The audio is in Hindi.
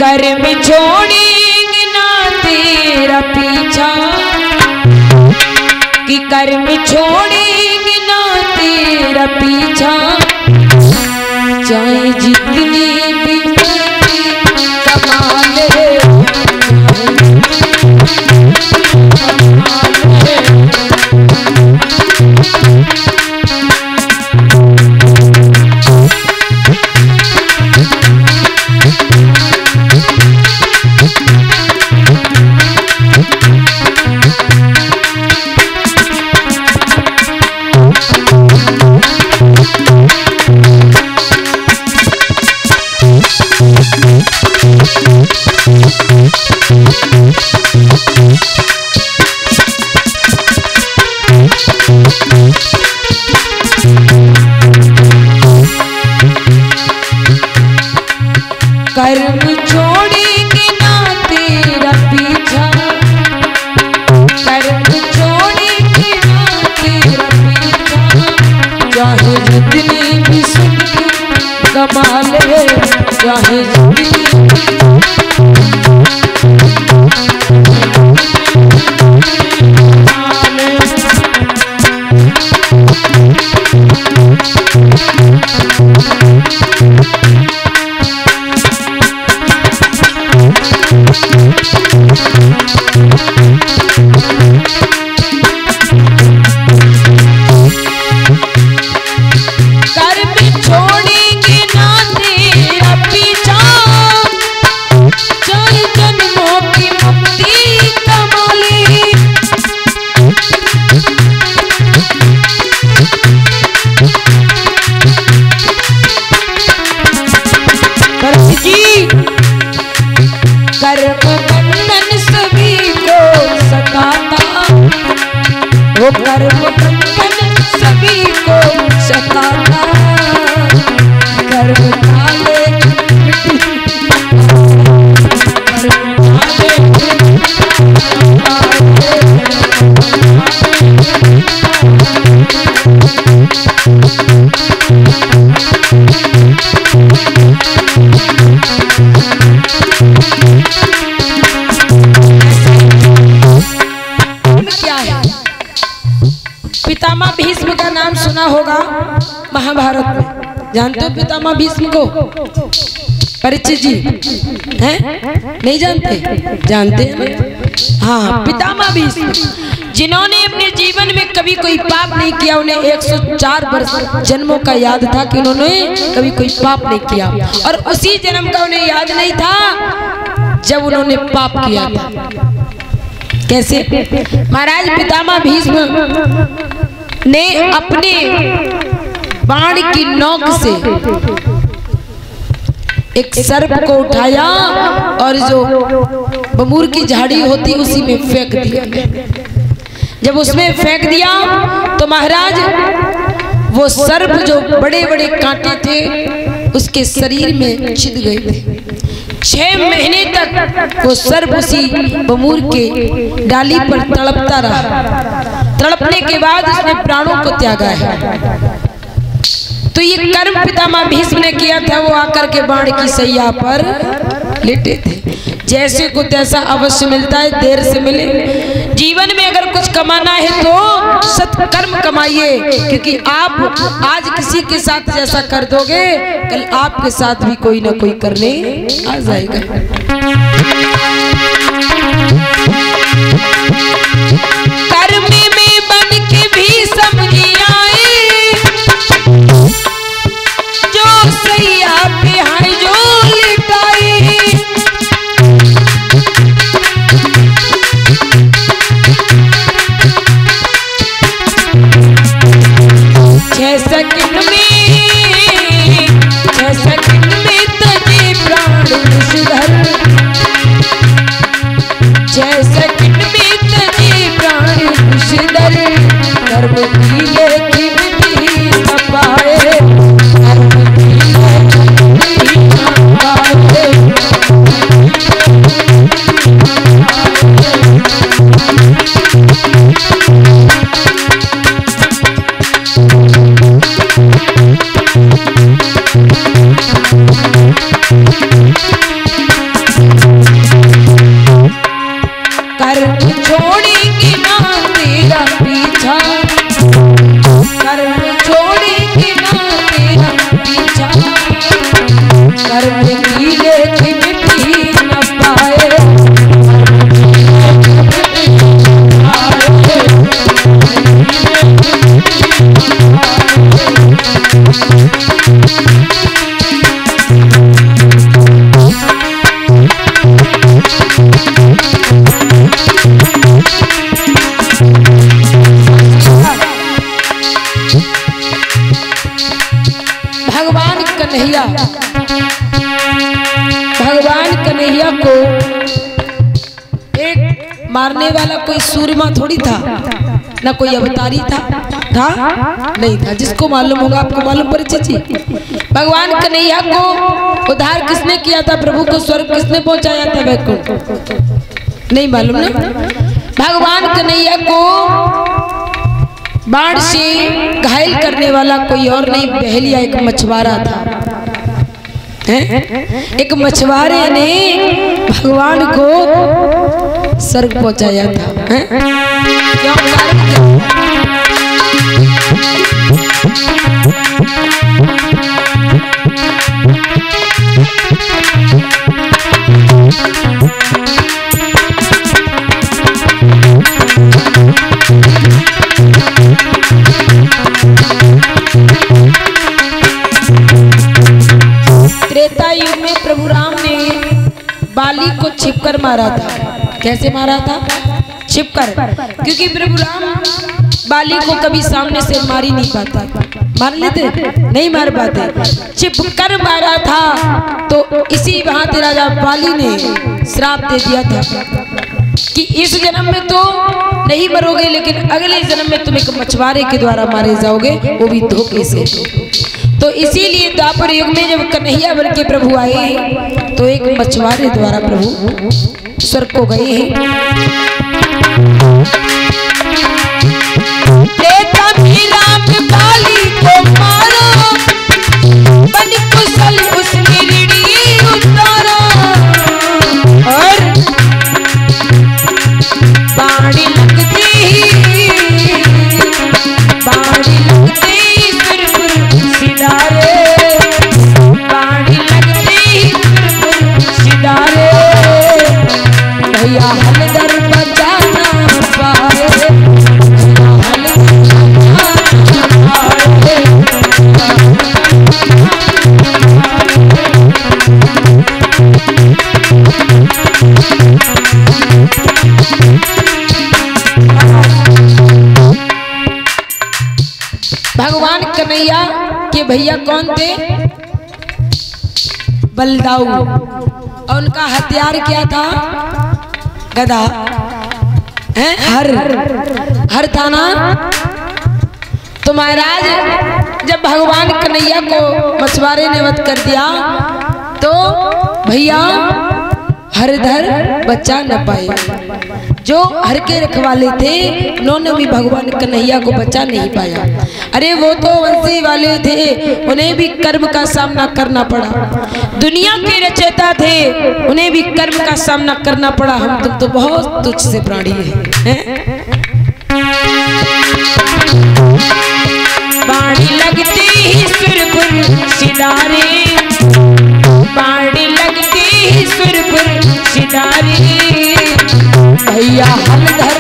कर्म छोड़ेंगे ना तेरा पीछा, कि कर्म छोड़ेंगे ना तेरा पीछा, चाहे जितनी भी कमा ले। कर्म छोड़ेंगे ना तेरा पीछा, कर्म छोड़ेंगे ना तेरा पीछा, चाहे जितनी भी सुन कमा ले, चाहे जितनी वो कर्म बंधन सभी को सताता, कर्म काले क्या है? पितामह भीष्म का नाम सुना होगा महाभारत में, जानते हो पितामह भीष्म को? परीक्षित जी हैं? नहीं जानते? जानते हैं? हाँ, पितामह भीष्म जिन्होंने अपने जीवन में कभी कोई पाप नहीं किया, उन्हें 104 वर्ष जन्मों का याद था कि उन्होंने कभी कोई पाप नहीं किया, और उसी जन्म का उन्हें याद नहीं था जब उन्होंने पाप किया था। कैसे? महाराज पितामह भीष्म ने अपने बाण की नोक से एक सर्प को उठाया और जो बमूर की झाड़ी होती उसी में फेंक दिया। जब उसमें फेंक दिया तो महाराज वो सर्प जो बड़े बड़े कांटे थे उसके शरीर में छिद गए थे। 6 महीने तक वो सर्प उसी बमूर के डाली पर तड़पता रहा। तड़पने के बाद उसने प्राणों को त्यागा है। तो ये कर्म पितामह भीष्म ने किया था। वो आकर के बाण की सैया पर लेटे थे। जैसे को तैसा अवश्य मिलता है, देर से मिले। जीवन में अगर कुछ कमाना है तो सत्कर्म कमाइए, क्योंकि आप आज किसी के साथ जैसा कर दोगे कल आपके साथ भी कोई ना कोई करने आ जाएगा। कर्म में बन के भी समझी आए, जो सैया पे है जो लिटाए। 6 सेकंड में तजे प्राण विषधर। 6 सेकंड में तजे प्राण विषधर। कर्म की लेकिन भी न पाए, कर्म की लेकिन भी न पाए। कन्हैया, भगवान कन्हैया को एक मारने वाला कोई सूरमा थोड़ी था, ना कोई अवतारी था नहीं था। जिसको मालूम होगा, आपको मालूम परिचय जी। भगवान कन्हैया को उद्धार किसने किया था? प्रभु को स्वर्ग किसने पहुंचाया था? वैकुंठ। नहीं मालूम ना? भगवान कन्हैया को बाढ़ से घायल करने वाला कोई और नहीं, बहेलिया एक मछुआरा था। एक मछुआरे ने भगवान को स्वर्ग पहुंचाया था। क्यों? त्रेता युग में प्रभु राम ने बाली को छिपकर मारा था। कैसे मारा था? छिपकर। क्योंकि प्रभु राम बाली को कभी सामने से मार ही नहीं पाता। मार लेते? नहीं मार पाते, छिपकर मारा था। तो इसी भांति राजा बाली ने श्राप दे दिया था कि इस जन्म में तो नहीं मरोगे, लेकिन अगले जन्म में तुम एक मछुआरे के द्वारा मारे जाओगे, वो भी धोखे से। तो इसीलिए द्वापर युग में जब कन्हैया बन के प्रभु आए तो एक मछुआरे द्वारा प्रभु स्वर्ग को गए हैं। बाली को मारो, बन कुशल उसकी ऋणी उतारो, और बाड़ी लगते ही सिर पर सितारे, बाड़ी लगते ही सितारे, भैया हलदर बजाना पाए, भगवान कन्हैया के भैया कौन थे? बलदाऊ। और उनका हथियार क्या था? गदा। हर था ना? तो महाराज जब भगवान कन्हैया को मछुआरे ने वध कर दिया तो भैया हरधर बच्चा न पाए। जो हर के रखवाले थे उन्होंने भी भगवान कन्हैया को बचा नहीं पाया। अरे वो तो वंशी वाले थे, उन्हें भी कर्म का सामना करना पड़ा। दुनिया के रचयिता थे, उन्हें भी कर्म का सामना करना पड़ा। हम तुम तो बहुत तुच्छ से प्राणी हैं। बाड़ी लगती ही सिर पर सितारे, बाड़ी लगती ही सिर पर सितारे, भैया हलधर